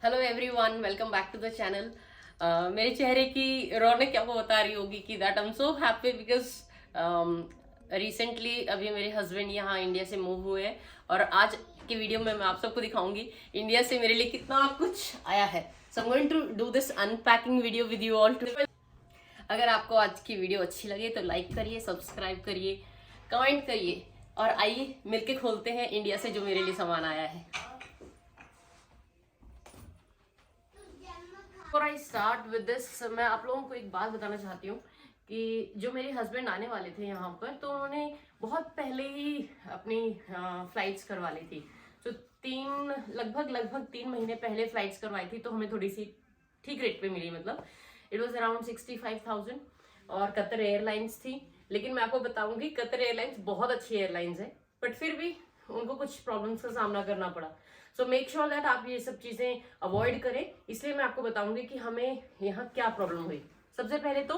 Hello everyone, welcome back to the channel. मेरे चेहरे की रौनक क्या वो बता रही होगी कि that I am so happy because recently अभी मेरे हस्बैंड यहाँ इंडिया से मूव हुए हैं और आज की वीडियो में मैं आप सबको दिखाऊंगी इंडिया से मेरे लिए कितना कुछ आया है। So I am going to do this unpacking video with you all. अगर आपको आज की वीडियो अच्छी लगे तो लाइक करिए, सब्सक्राइब करिए, कमेंट करिए और आइए मिलके खोलते हैं इंडिया से जो मेरे लिए सामान आया है। Before I start with this, मैं आप लोगों को एक बात बताना चाहती हूँ कि जो मेरे हस्बैंड आने वाले थे यहाँ पर तो उन्होंने बहुत पहले ही अपनी फ्लाइट्स करवा ली थी। तो लगभग 3 महीने पहले फ्लाइट्स करवाई थी तो हमें थोड़ी सी ठीक रेट पे मिली। मतलब इट वॉज अराउंड 65,000 और कतर एयरलाइंस थी। लेकिन मैं आपको बताऊंगी कतर एयरलाइंस बहुत अच्छी एयरलाइंस है, बट फिर भी उनको कुछ प्रॉब्लम्स का सामना करना पड़ा। सो मेक श्योर दैट आप ये सब चीजें अवॉइड करें। इसलिए मैं आपको बताऊंगी कि हमें यहाँ क्या प्रॉब्लम हुई। सबसे पहले तो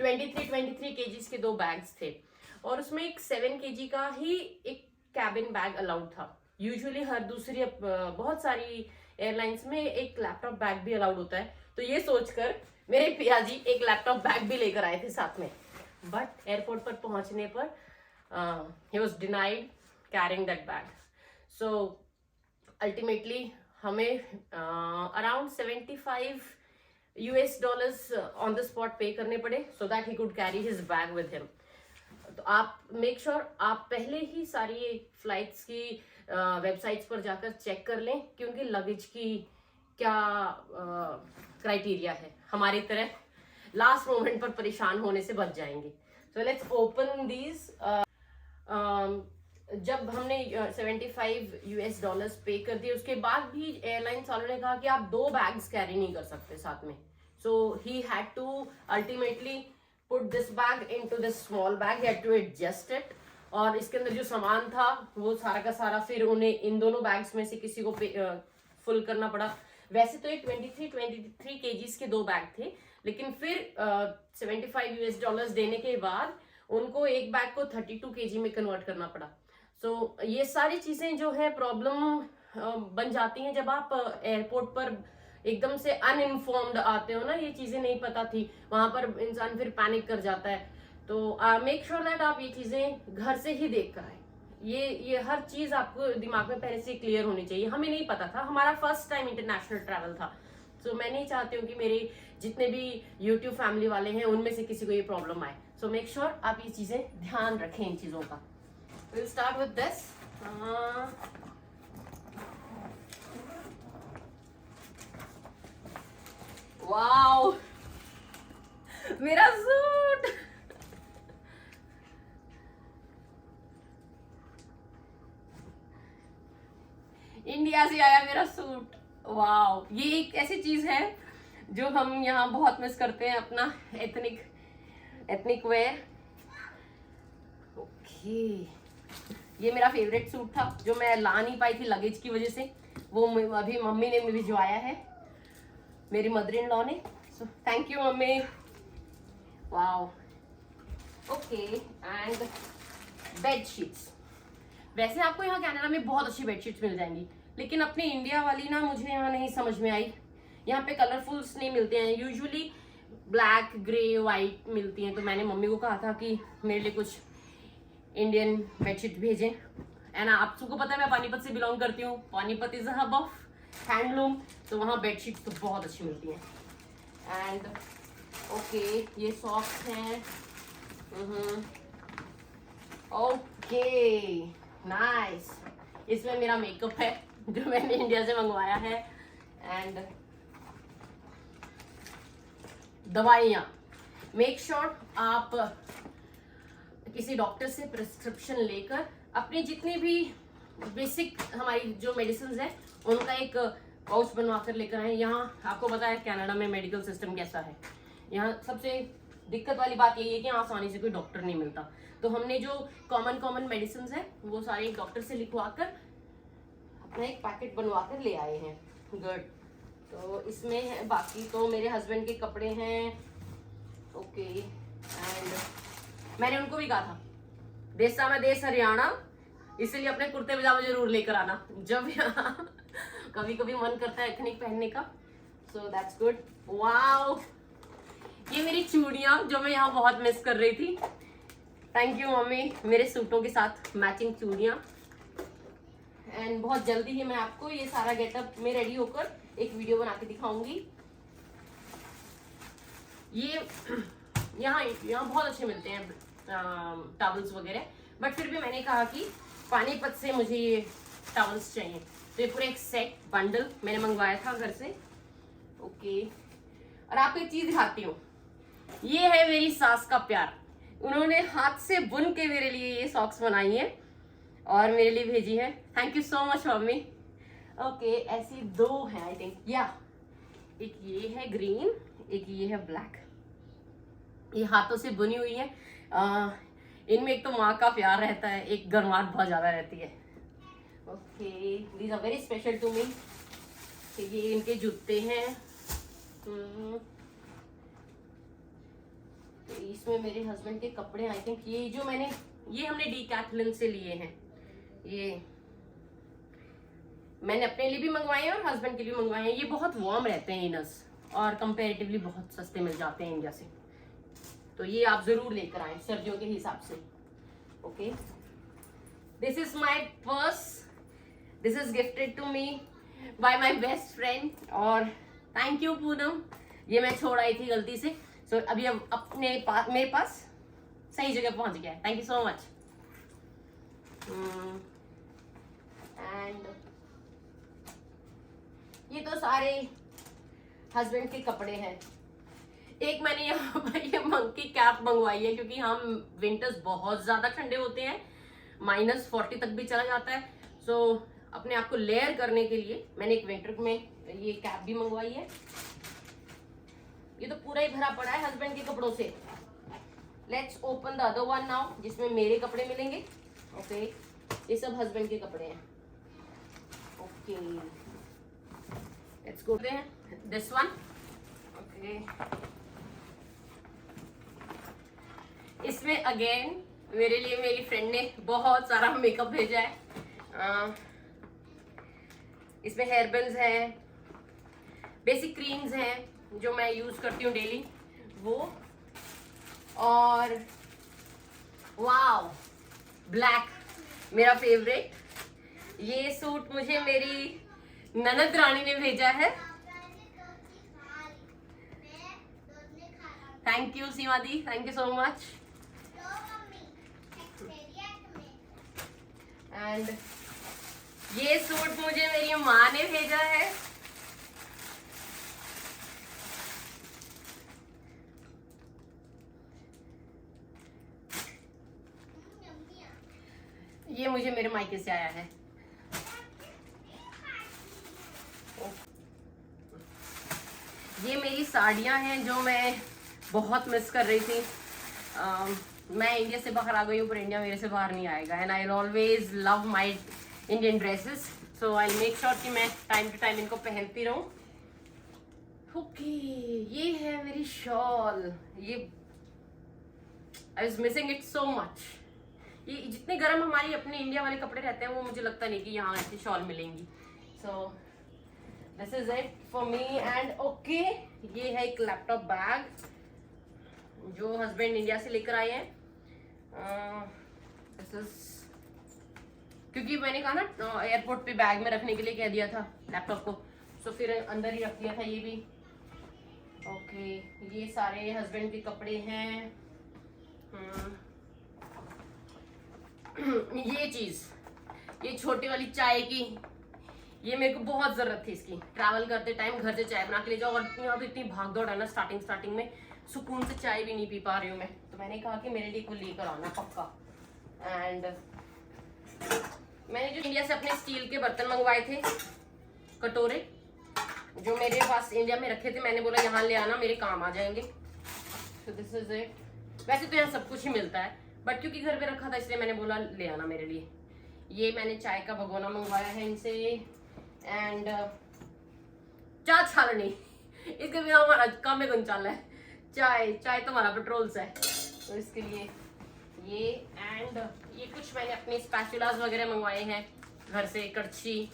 23 केजीज के 2 बैग्स थे और उसमें एक 7 केजी का ही एक कैबिन बैग अलाउड था। यूजुअली हर दूसरी बहुत सारी एयरलाइंस में एक लैपटॉप बैग भी अलाउड होता है। तो ये सोचकर मेरे पियाजी एक लैपटॉप बैग भी लेकर आए थे साथ में, बट एयरपोर्ट पर पहुंचने पर ही was denied carrying that bag. So ultimately हमें around 75 US dollars on the spot पे करने पड़े so that he could carry his bag with him. तो आप मेक श्योर आप पहले ही सारी फ्लाइट्स की वेबसाइट्स पर जाकर चेक कर लें, क्योंकि लगेज की क्या क्राइटेरिया है। हमारी तरह लास्ट मोमेंट पर परेशान होने से बच जाएंगे। So let's open these. जब हमने 75 US डॉलर्स पे कर दिए उसके बाद भी एयरलाइंस वालों ने कहा कि आप 2 बैग्स कैरी नहीं कर सकते साथ में। So he had to ultimately put this bag into this small bag, he had to adjust it. और इसके अंदर जो सामान था वो सारा का सारा फिर उन्हें इन दोनों बैग्स में से किसी को फुल करना पड़ा। वैसे तो ये 23 केजीज के 2 बैग थे, लेकिन फिर 75 US डॉलर्स देने के बाद उनको एक बैग को 32 केजी में कन्वर्ट करना पड़ा। सो ये सारी चीजें जो है प्रॉब्लम बन जाती हैं जब आप एयरपोर्ट पर एकदम से अनइन्फॉर्म्ड आते हो ना। ये चीजें नहीं पता थी, वहां पर इंसान फिर पैनिक कर जाता है। तो मेक श्योर दैट आप ये चीजें घर से ही देख कर आए। ये हर चीज आपको दिमाग में पहले से क्लियर होनी चाहिए। हमें नहीं पता था, हमारा फर्स्ट टाइम इंटरनेशनल ट्रैवल था। सो मैं नहीं चाहती हूँ कि मेरे जितने भी यूट्यूब फैमिली वाले हैं उनमें से किसी को ये प्रॉब्लम आए। सो मेक श्योर आप ये चीजें ध्यान रखें इन चीजों का। We'll start with this. Wow, मेरा सूट। इंडिया से आया मेरा सूट। वाओ, ये एक ऐसी चीज है जो हम यहाँ बहुत मिस करते हैं, अपना एथनिक वेयर। ओके, ये मेरा फेवरेट सूट था जो मैं ला नहीं पाई थी लगेज की वजह से। वो अभी मम्मी ने भिजवाया है, मेरी मदर इन लॉ ने। So thank you mummy. Wow, okay. And bedsheets, वैसे आपको यहाँ कनाडा में बहुत अच्छी बेडशीट्स मिल जाएंगी, लेकिन अपनी इंडिया वाली ना मुझे यहाँ नहीं समझ में आई। यहाँ पे कलरफुल्स नहीं मिलते हैं, यूजुअली ब्लैक, ग्रे, वाइट मिलती हैं। तो मैंने मम्मी को कहा था कि मेरे लिए कुछ इंडियन बेडशीट भेजें। एंड आप सबको पता है मैं पानीपत से बिलोंग करती हूँ। Panipat is a hub of handloom, तो वहाँ बेडशीट तो बहुत अच्छी मिलती हैं। एंड ओके, ये सॉक्स हैं। Okay, nice. इसमें मेरा मेकअप है जो मैंने इंडिया से मंगवाया है। एंड दवाइयाँ, मेक श्योर आप किसी डॉक्टर से प्रिस्क्रिप्शन लेकर अपनी जितनी भी बेसिक हमारी जो मेडिसिन है उनका एक पाउच बनवा कर लेकर आए। यहाँ आपको पता है कनाडा में मेडिकल सिस्टम कैसा है। यहाँ सबसे दिक्कत वाली बात यही है कि यहाँ आसानी से कोई डॉक्टर नहीं मिलता। तो हमने जो कॉमन मेडिसिन है वो सारे डॉक्टर से लिखवा कर अपना एक पैकेट बनवा कर ले आए हैं। गुड। तो इसमें है, बाकी तो मेरे हस्बैंड के कपड़े हैं। ओके, एंड मैंने उनको भी कहा था देश में देश हरियाणा, इसलिए अपने कुर्ते पजामा जरूर लेकर आना जब यहाँ कभी कभी मन करता है एथनिक पहनने का, सो दैट्स गुड। वाओ, ये मेरी चूड़ियां जो मैं यहाँ बहुत मिस कर रही थी। थैंक यू मम्मी, मेरे सूटों के साथ मैचिंग चूड़ियां। एंड बहुत जल्दी ही मैं आपको ये सारा गेटअप में रेडी होकर एक वीडियो बना के दिखाऊंगी। ये यहाँ बहुत अच्छे मिलते हैं टॉवल्स वगैरह, बट फिर भी मैंने कहा कि पानीपत से मुझे ये टॉवल्स चाहिए, तो ये पूरा एक सेट बंडल मैंने मंगवाया था घर से। ओके, और आपको एक चीज दिखाती हूँ, ये है मेरी सास का प्यार। उन्होंने हाथ से बुन के मेरे लिए ये सॉक्स बनाई है और मेरे लिए भेजी है। Thank you so much mummy. Okay, ऐसी दो हैं आई थिंक, या एक ये है ग्रीन, एक ये है ब्लैक। ये हाथों से बुनी हुई है। इनमें एक तो माँ का प्यार रहता है, एक गर्माहट बहुत ज्यादा रहती है। Okay, these are very special to me. ये इनके जूते हैं। इसमें मेरे हस्बैंड के कपड़े आई थिंक, ये जो ये हमने डीकैथलन से लिए हैं। ये मैंने अपने लिए भी मंगवाए हैं और हस्बैंड के लिए मंगवाए हैं। ये बहुत वार्म रहते हैं इनर्स, और कंपैरेटिवली बहुत सस्ते मिल जाते हैं इंडिया से, तो ये आप जरूर लेकर आए सर्दियों के हिसाब से। Okay, this is my purse, this is gifted to me by my best friend, और थैंक यू पूनम, ये मैं छोड़ आई थी गलती से। सो अभी अब मेरे पास सही जगह पहुंच गया है। Thank you so much. And ये तो सारे हस्बैंड के कपड़े हैं। एक मैंने यहाँ पर ये मंकी कैप मंगवाई है, क्योंकि हम विंटर्स बहुत ज्यादा ठंडे होते हैं, -40 तक भी चला जाता है। सो अपने आप को लेयर करने के लिए मैंने एक विंटर में ये कैप भी मंगवाई है। ये तो पूरा ही भरा पड़ा है हस्बैंड के कपड़ों से। Let's open the other one now, जिसमें मेरे कपड़े मिलेंगे। ओके, ये सब हस्बैंड के कपड़े हैं। Okay, let's go this one. Okay, इसमें अगेन मेरे लिए मेरी फ्रेंड ने बहुत सारा मेकअप भेजा है। इसमें हेयर बेल्स हैं, बेसिक क्रीम्स हैं जो मैं यूज करती हूँ डेली, वो, और वाव ब्लैक मेरा फेवरेट। ये सूट मुझे मेरी ननद रानी ने भेजा है। Thank you Seema the, thank you so much. And ये सूट मुझे मेरी माँ ने भेजा है। ये मुझे मेरे मायके से आया है। ये मेरी साड़ियां हैं जो मैं बहुत मिस कर रही थी। मैं इंडिया से बाहर आ गई हूँ, पर इंडिया मेरे से बाहर नहीं आएगा। And I always love my Indian dresses, so I make sure कि मैं टाइम टू टाइम इनको पहनती रहूं। ओके, ये है मेरी शॉल। ये I was missing it so much. ये जितने गर्म हमारी अपने इंडिया वाले कपड़े रहते हैं, वो मुझे लगता नहीं कि यहाँ ऐसी शॉल मिलेंगी। So this is it for me. And okay, ये है एक लैपटॉप बैग जो हस्बैंड इंडिया से लेकर आए हैं। दिस इज, क्योंकि मैंने कहा ना एयरपोर्ट पे बैग में रखने के लिए कह दिया था लैपटॉप को, तो फिर अंदर ही रख दिया था ये भी। ओके, ये सारे हस्बैंड के कपड़े हैं। ये चीज, ये छोटी वाली चाय की, ये मेरे को बहुत जरूरत थी इसकी। ट्रैवल करते टाइम घर से चाय बना के ले जाओ, और यहाँ तो इतनी भाग दौड़ है ना, स्टार्टिंग में सुकून से चाय भी नहीं पी पा रही हूँ मैं, तो मैंने कहा कि मेरे लिए को लेकर आना पक्का। एंड मैंने जो इंडिया से अपने स्टील के बर्तन मंगवाए थे, कटोरे, जो मेरे पास इंडिया में रखे थे, मैंने बोला यहाँ ले आना, मेरे काम आ जाएंगे। तो दिस इज इट। वैसे तो यहाँ सब कुछ ही मिलता है, बट क्योंकि घर पे रखा था इसलिए मैंने बोला ले आना मेरे लिए। ये मैंने चाय का भगोना मंगवाया है इनसे। एंड चाय छालनी, इसके बिना हमारा काम में गुंचाल है। चाय तो हमारा पेट्रोल से है, तो इसके लिए ये। एंड ये कुछ मैंने अपने स्पैचुलास वगैरह मंगवाए हैं घर से, कड़छी,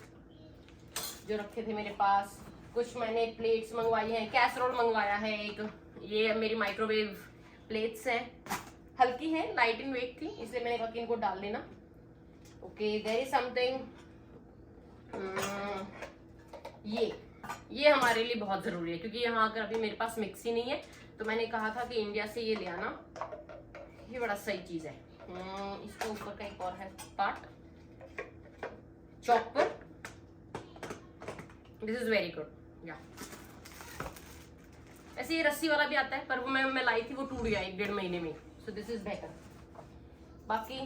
जो रखे थे मेरे पास। कुछ मैंने प्लेट्स मंगवाई हैं, कैसरोल मंगवाया है एक, ये मेरी माइक्रोवेव प्लेट्स हैं, हल्की है, लाइट इन वेट थी, इसलिए मैंने कहा कि इनको डाल लेना। ओके, देयर इज समथिंग, ये हमारे लिए बहुत ज़रूरी है क्योंकि यहाँ अगर अभी मेरे पास मिक्सी नहीं है, तो मैंने कहा था कि इंडिया से ये ले आना, ये बड़ा सही चीज़ है। इसके ऊपर का एक और है part, chopper, this is very good. या ऐसे ये रस्सी वाला भी आता है, पर वो मैं लाई थी, वो टूट गया 1-1.5 महीने में, सो दिस इज बेटर। बाकी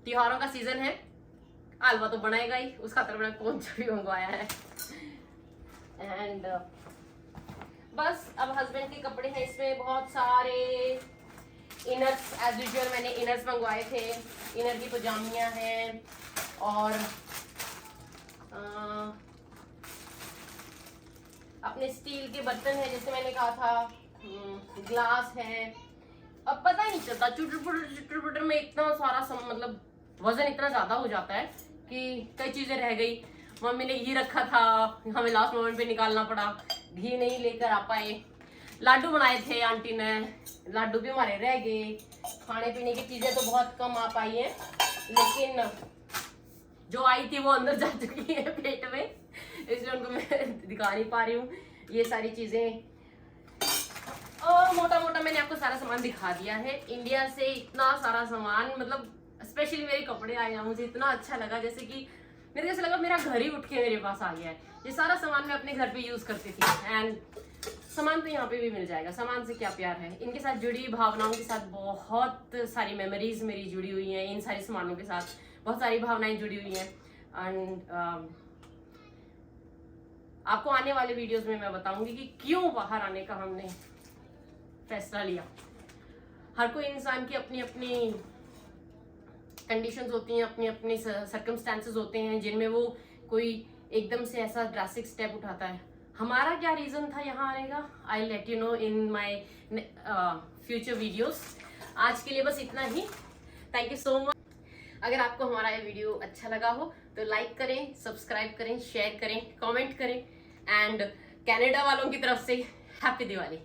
त्योहारों का सीजन है, हलवा तो बनाएगा ही, उस खातर मैंने पोंचा भी मंगवाया है। एंड बस अब हस्बैंड के कपड़े हैं, इसमें बहुत सारे इनर्स, एज यूजुअल मैंने इनर्स मंगवाए थे, इनर की पजामियाँ हैं, और अपने स्टील के बर्तन हैं, जैसे मैंने कहा था, ग्लास है। अब पता ही नहीं चलता, चुटर पुटर में इतना सारा मतलब वजन इतना ज्यादा हो जाता है कि कई चीजें रह गई। मम्मी ने घी रखा था, हमें लास्ट मोमेंट पे निकालना पड़ा, घी नहीं लेकर आ पाए। लाडू बनाए थे आंटी ने, लाडू भी हमारे रह गए। खाने पीने की चीजें तो बहुत कम आ पाई हैं, लेकिन जो आई थी वो अंदर जा चुकी है पेट में, इसलिए उनको मैं दिखा नहीं पा रही हूँ ये सारी चीजें। और मोटा मोटा मैंने आपको सारा सामान दिखा दिया है। इंडिया से इतना सारा सामान, मतलब स्पेशली मेरे कपड़े आए हैं, मुझे इतना अच्छा लगा, जैसे कि मेरे जैसे लगा मेरा घर ही उठ के मेरे पास आ गया है। ये सारा सामान मैं अपने घर पे यूज करती थी, एंड सामान तो यहाँ पे भी मिल जाएगा। सामान से क्या प्यार है, इनके साथ जुड़ी भावनाओं के साथ बहुत सारी मेमोरीज मेरी जुड़ी हुई हैं, इन सारे सामानों के साथ बहुत सारी भावनाएं जुड़ी हुई हैं। एंड आपको आने वाले वीडियोस में मैं बताऊंगी कि क्यों बाहर आने का हमने फैसला लिया। हर कोई इंसान की अपनी अपनी कंडीशंस होती हैं, अपनी अपनी सर्कमस्टेंसेस होते हैं जिनमें वो कोई एकदम से ऐसा ड्रास्टिक स्टेप उठाता है। हमारा क्या रीजन था यहाँ आने का, I let you know in my future videos. आज के लिए बस इतना ही, थैंक यू सो मच। अगर आपको हमारा ये वीडियो अच्छा लगा हो तो लाइक करें, सब्सक्राइब करें, शेयर करें, कमेंट करें, एंड कनाडा वालों की तरफ से हैप्पी दिवाली।